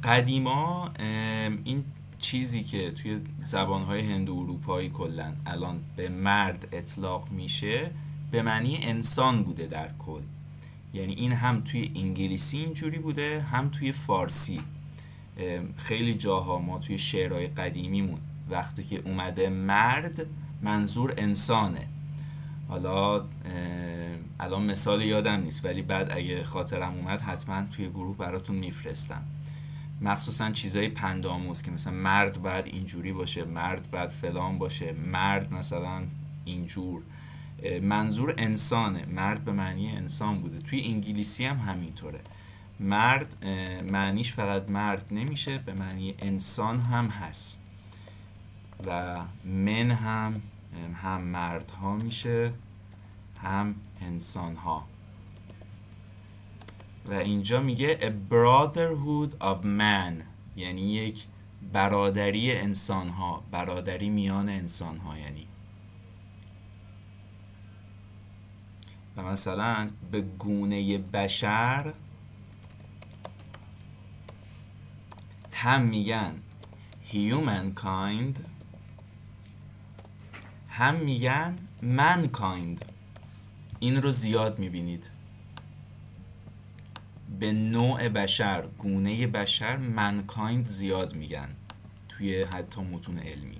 قدیما این چیزی که توی زبانهای هندو اروپایی کلن الان به مرد اطلاق میشه به معنی انسان بوده در کل. یعنی این هم توی انگلیسی اینجوری بوده هم توی فارسی. خیلی جاها ما توی شعرهای قدیمیمون وقتی که اومده مرد منظور انسانه. حالا الان مثال یادم نیست ولی بعد اگه خاطرم اومد حتما توی گروه براتون میفرستم. مخصوصا چیزای پندآموز که مثلا مرد بعد اینجوری باشه، مرد بعد فلان باشه، مرد مثلا اینجور. منظور انسانه، مرد به معنی انسان بوده. توی انگلیسی هم همینطوره. مرد معنیش فقط مرد نمیشه، به معنی انسان هم هست و من هم مردها میشه هم انسان ها. و اینجا میگه a brotherhood of man، یعنی یک برادری انسان ها، برادری میان انسان ها. یعنی و مثلا به گونه بشر هم میگن humankind هم میگن mankind. این رو زیاد میبینید، به نوع بشر، گونه بشر، mankind زیاد میگن توی حتی متون علمی.